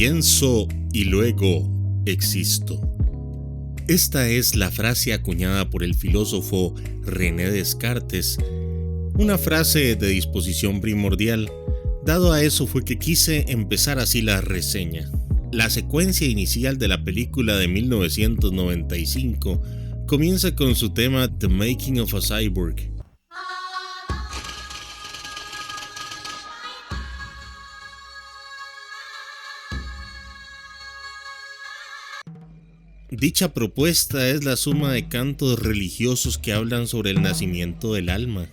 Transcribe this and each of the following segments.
Pienso y luego existo. Esta es la frase acuñada por el filósofo René Descartes, una frase de disposición primordial. Dado a eso fue que quise empezar así la reseña. La secuencia inicial de la película de 1995 comienza con su tema The Making of a Cyborg. Dicha propuesta es la suma de cantos religiosos que hablan sobre el nacimiento del alma.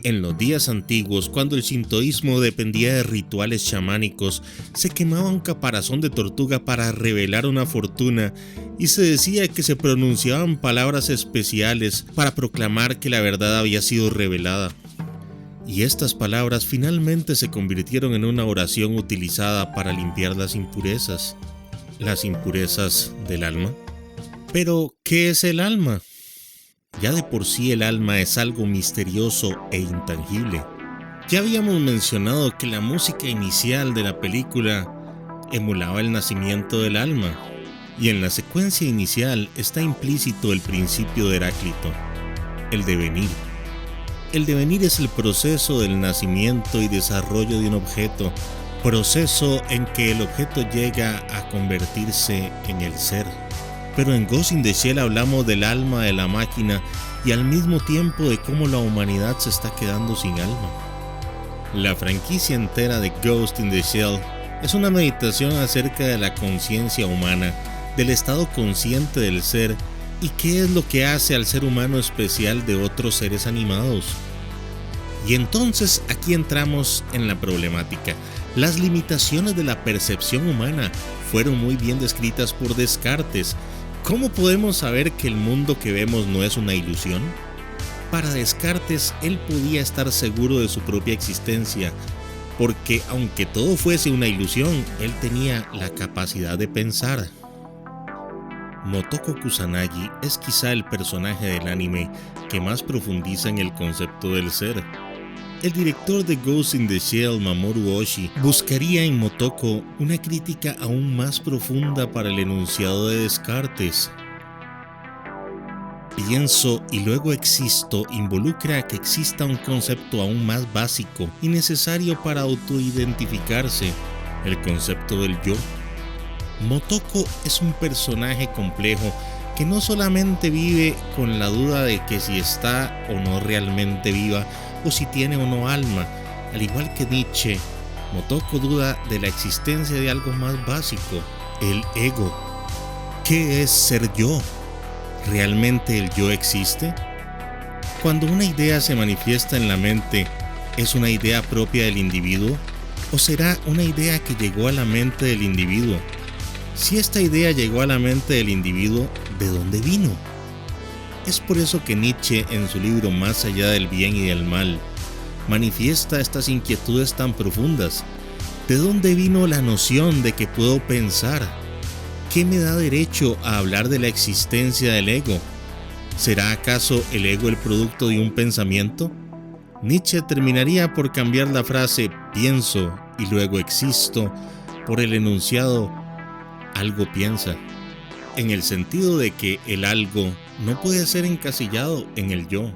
En los días antiguos, cuando el sintoísmo dependía de rituales chamánicos, se quemaba un caparazón de tortuga para revelar una fortuna y se decía que se pronunciaban palabras especiales para proclamar que la verdad había sido revelada. Y estas palabras finalmente se convirtieron en una oración utilizada para limpiar las impurezas del alma. Pero, ¿qué es el alma? Ya de por sí el alma es algo misterioso e intangible. Ya habíamos mencionado que la música inicial de la película emulaba el nacimiento del alma, y en la secuencia inicial está implícito el principio de Heráclito, el devenir. El devenir es el proceso del nacimiento y desarrollo de un objeto, proceso en que el objeto llega a convertirse en el ser. Pero en Ghost in the Shell hablamos del alma de la máquina y al mismo tiempo de cómo la humanidad se está quedando sin alma. La franquicia entera de Ghost in the Shell es una meditación acerca de la conciencia humana, del estado consciente del ser y qué es lo que hace al ser humano especial de otros seres animados. Y entonces aquí entramos en la problemática. Las limitaciones de la percepción humana fueron muy bien descritas por Descartes. ¿Cómo podemos saber que el mundo que vemos no es una ilusión? Para Descartes, él podía estar seguro de su propia existencia, porque aunque todo fuese una ilusión, él tenía la capacidad de pensar. Motoko Kusanagi es quizá el personaje del anime que más profundiza en el concepto del ser. El director de Ghost in the Shell, Mamoru Oshii, buscaría en Motoko una crítica aún más profunda para el enunciado de Descartes. Pienso y luego existo involucra que exista un concepto aún más básico y necesario para autoidentificarse, el concepto del yo. Motoko es un personaje complejo que no solamente vive con la duda de que si está o no realmente viva o si tiene o no alma. Al igual que Nietzsche, Motoko duda de la existencia de algo más básico, el ego. ¿Qué es ser yo? ¿Realmente el yo existe? Cuando una idea se manifiesta en la mente, ¿es una idea propia del individuo? ¿O será una idea que llegó a la mente del individuo? Si esta idea llegó a la mente del individuo, ¿de dónde vino? Es por eso que Nietzsche, en su libro Más allá del bien y del mal, manifiesta estas inquietudes tan profundas. ¿De dónde vino la noción de que puedo pensar? ¿Qué me da derecho a hablar de la existencia del ego? ¿Será acaso el ego el producto de un pensamiento? Nietzsche terminaría por cambiar la frase pienso y luego existo por el enunciado algo piensa, en el sentido de que el algo no puede ser encasillado en el yo.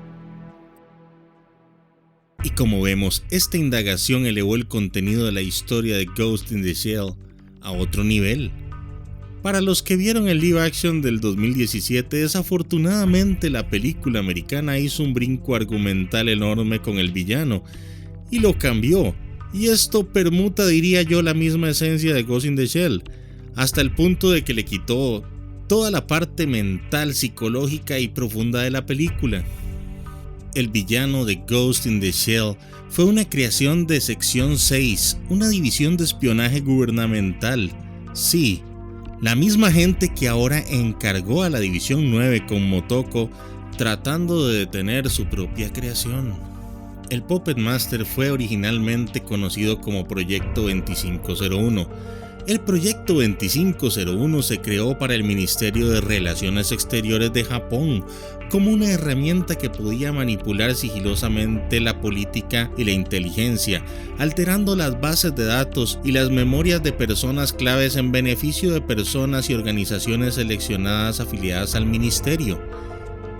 Y como vemos, esta indagación elevó el contenido de la historia de Ghost in the Shell a otro nivel. Para los que vieron el live action del 2017, desafortunadamente la película americana hizo un brinco argumental enorme con el villano y lo cambió, y esto permuta, diría yo, la misma esencia de Ghost in the Shell, hasta el punto de que le quitó toda la parte mental, psicológica y profunda de la película. El villano de Ghost in the Shell fue una creación de Sección 6, una división de espionaje gubernamental. Sí, la misma gente que ahora encargó a la División 9 con Motoko tratando de detener su propia creación. El Puppet Master fue originalmente conocido como Proyecto 2501, El proyecto 2501 se creó para el Ministerio de Relaciones Exteriores de Japón como una herramienta que podía manipular sigilosamente la política y la inteligencia, alterando las bases de datos y las memorias de personas claves en beneficio de personas y organizaciones seleccionadas afiliadas al ministerio.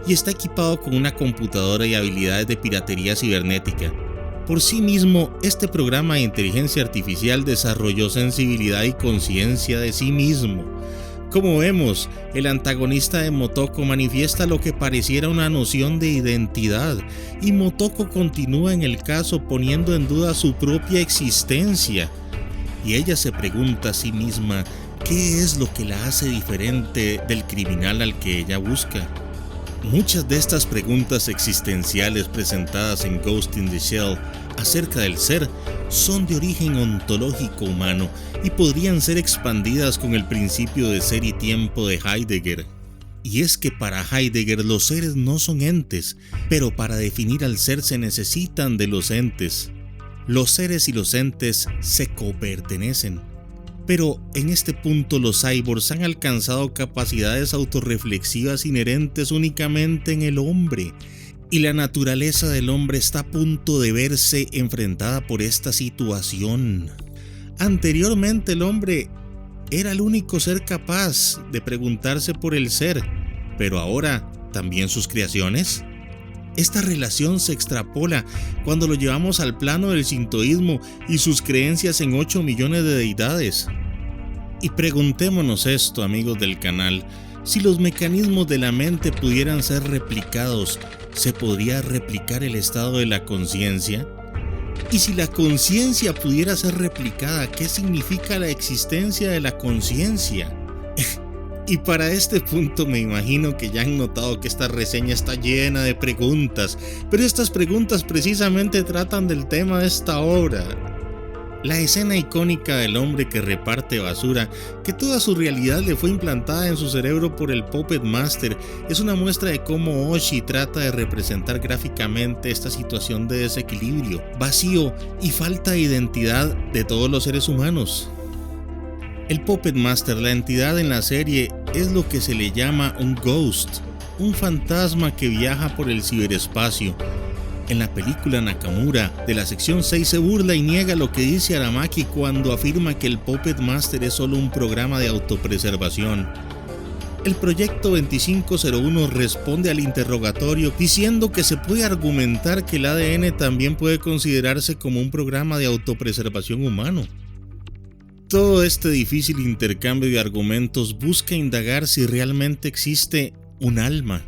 Y está equipado con una computadora y habilidades de piratería cibernética. Por sí mismo, este programa de inteligencia artificial desarrolló sensibilidad y conciencia de sí mismo. Como vemos, el antagonista de Motoko manifiesta lo que pareciera una noción de identidad, y Motoko continúa en el caso poniendo en duda su propia existencia. Y ella se pregunta a sí misma qué es lo que la hace diferente del criminal al que ella busca. Muchas de estas preguntas existenciales presentadas en Ghost in the Shell acerca del ser son de origen ontológico humano y podrían ser expandidas con el principio de ser y tiempo de Heidegger. Y es que para Heidegger los seres no son entes, pero para definir al ser se necesitan de los entes. Los seres y los entes se copertenecen. Pero en este punto los cyborgs han alcanzado capacidades autorreflexivas inherentes únicamente en el hombre, y la naturaleza del hombre está a punto de verse enfrentada por esta situación. Anteriormente el hombre era el único ser capaz de preguntarse por el ser, pero ahora también sus creaciones. Esta relación se extrapola cuando lo llevamos al plano del sintoísmo y sus creencias en 8 millones de deidades. Y preguntémonos esto, amigos del canal: si los mecanismos de la mente pudieran ser replicados, ¿se podría replicar el estado de la conciencia? Y si la conciencia pudiera ser replicada, ¿qué significa la existencia de la conciencia? Y para este punto me imagino que ya han notado que esta reseña está llena de preguntas, pero estas preguntas precisamente tratan del tema de esta obra. La escena icónica del hombre que reparte basura, que toda su realidad le fue implantada en su cerebro por el Puppet Master, es una muestra de cómo Oshii trata de representar gráficamente esta situación de desequilibrio, vacío y falta de identidad de todos los seres humanos. El Puppet Master, la entidad en la serie, es lo que se le llama un ghost, un fantasma que viaja por el ciberespacio. En la película, Nakamura de la sección 6 se burla y niega lo que dice Aramaki cuando afirma que el Puppet Master es solo un programa de autopreservación. El proyecto 2501 responde al interrogatorio diciendo que se puede argumentar que el ADN también puede considerarse como un programa de autopreservación humano. Todo este difícil intercambio de argumentos busca indagar si realmente existe un alma.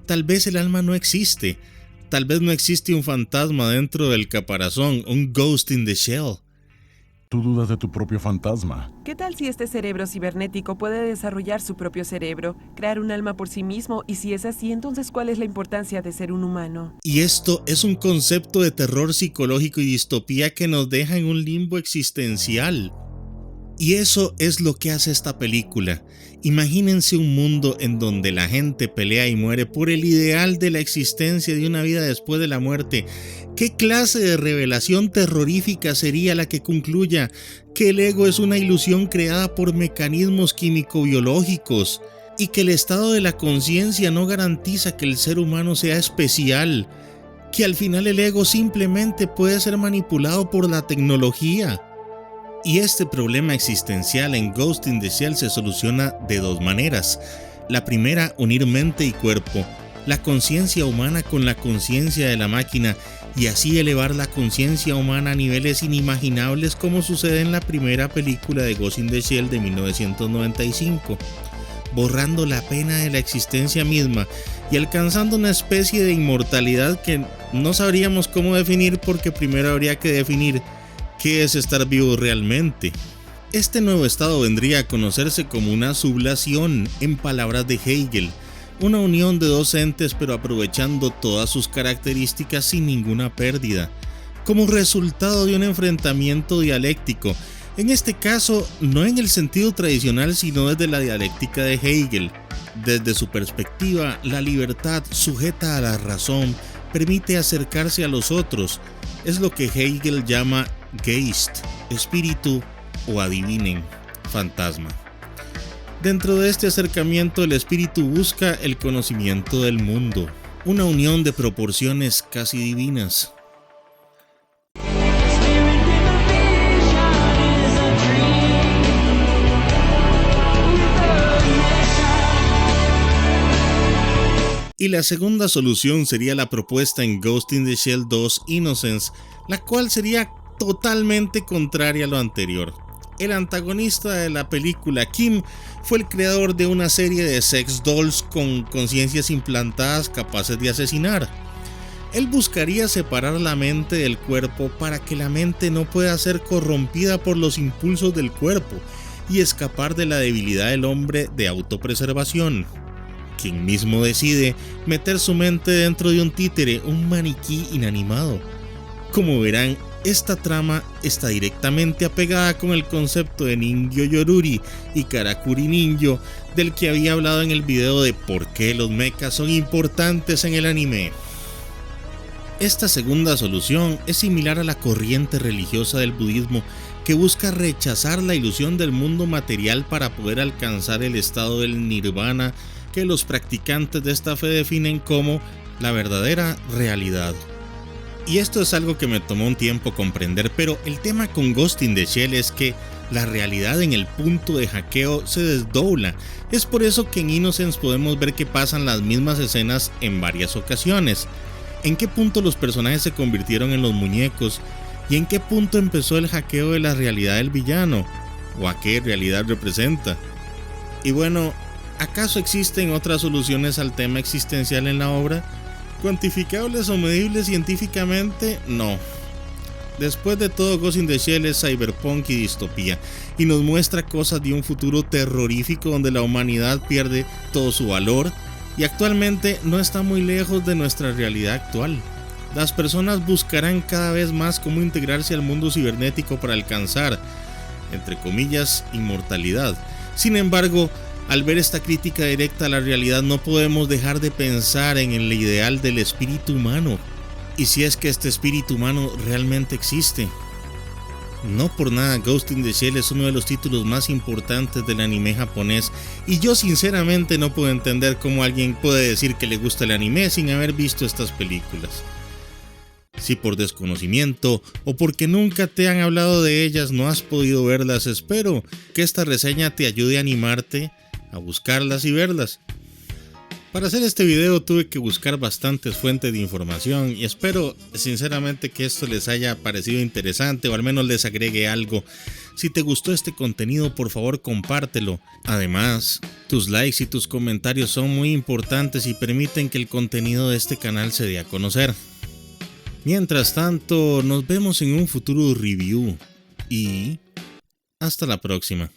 Tal vez el alma no existe. Tal vez no existe un fantasma dentro del caparazón, un ghost in the shell. Tú dudas de tu propio fantasma. ¿Qué tal si este cerebro cibernético puede desarrollar su propio cerebro, crear un alma por sí mismo? Y si es así, entonces ¿cuál es la importancia de ser un humano? Y esto es un concepto de terror psicológico y distopía que nos deja en un limbo existencial. Y eso es lo que hace esta película. Imagínense un mundo en donde la gente pelea y muere por el ideal de la existencia de una vida después de la muerte. ¿Qué clase de revelación terrorífica sería la que concluya que el ego es una ilusión creada por mecanismos químico-biológicos y que el estado de la conciencia no garantiza que el ser humano sea especial, que al final el ego simplemente puede ser manipulado por la tecnología? Y este problema existencial en Ghost in the Shell se soluciona de dos maneras. La primera, unir mente y cuerpo, la conciencia humana con la conciencia de la máquina, y así elevar la conciencia humana a niveles inimaginables como sucede en la primera película de Ghost in the Shell de 1995, borrando la pena de la existencia misma y alcanzando una especie de inmortalidad que no sabríamos cómo definir, porque primero habría que definir ¿qué es estar vivo realmente? Este nuevo estado vendría a conocerse como una sublación, en palabras de Hegel, una unión de dos entes pero aprovechando todas sus características sin ninguna pérdida, como resultado de un enfrentamiento dialéctico, en este caso no en el sentido tradicional sino desde la dialéctica de Hegel. Desde su perspectiva, la libertad sujeta a la razón permite acercarse a los otros, es lo que Hegel llama Geist, espíritu o adivinen, fantasma. Dentro de este acercamiento, el espíritu busca el conocimiento del mundo, una unión de proporciones casi divinas. Y la segunda solución sería la propuesta en Ghost in the Shell 2 Innocence, la cual sería totalmente contraria a lo anterior. El antagonista de la película, Kim, fue el creador de una serie de sex dolls con conciencias implantadas capaces de asesinar. Él buscaría separar la mente del cuerpo para que la mente no pueda ser corrompida por los impulsos del cuerpo y escapar de la debilidad del hombre de autopreservación, quien mismo decide meter su mente dentro de un títere, un maniquí inanimado. Como verán, esta trama está directamente apegada con el concepto de Ningyo Yoruri y Karakuri Ninjo, del que había hablado en el video de por qué los mechas son importantes en el anime. Esta segunda solución es similar a la corriente religiosa del budismo, que busca rechazar la ilusión del mundo material para poder alcanzar el estado del nirvana, que los practicantes de esta fe definen como la verdadera realidad. Y esto es algo que me tomó un tiempo comprender, pero el tema con Ghost in the Shell es que la realidad en el punto de hackeo se desdobla. Es por eso que en Innocence podemos ver que pasan las mismas escenas en varias ocasiones. ¿En qué punto los personajes se convirtieron en los muñecos? ¿Y en qué punto empezó el hackeo de la realidad del villano? ¿O a qué realidad representa? Y bueno, ¿acaso existen otras soluciones al tema existencial en la obra? ¿Cuantificables o medibles científicamente? No. Después de todo, Ghost in the Shell es cyberpunk y distopía, y nos muestra cosas de un futuro terrorífico donde la humanidad pierde todo su valor, y actualmente no está muy lejos de nuestra realidad actual. Las personas buscarán cada vez más cómo integrarse al mundo cibernético para alcanzar, entre comillas, inmortalidad. Sin embargo, al ver esta crítica directa a la realidad, no podemos dejar de pensar en el ideal del espíritu humano. Y si es que este espíritu humano realmente existe. No por nada Ghost in the Shell es uno de los títulos más importantes del anime japonés, y yo sinceramente no puedo entender cómo alguien puede decir que le gusta el anime sin haber visto estas películas. Si por desconocimiento o porque nunca te han hablado de ellas no has podido verlas, espero que esta reseña te ayude a animarte a buscarlas y verlas. Para hacer este video tuve que buscar bastantes fuentes de información y espero sinceramente que esto les haya parecido interesante o al menos les agregue algo. Si te gustó este contenido, por favor compártelo. Además, tus likes y tus comentarios son muy importantes y permiten que el contenido de este canal se dé a conocer. Mientras tanto, nos vemos en un futuro review y hasta la próxima.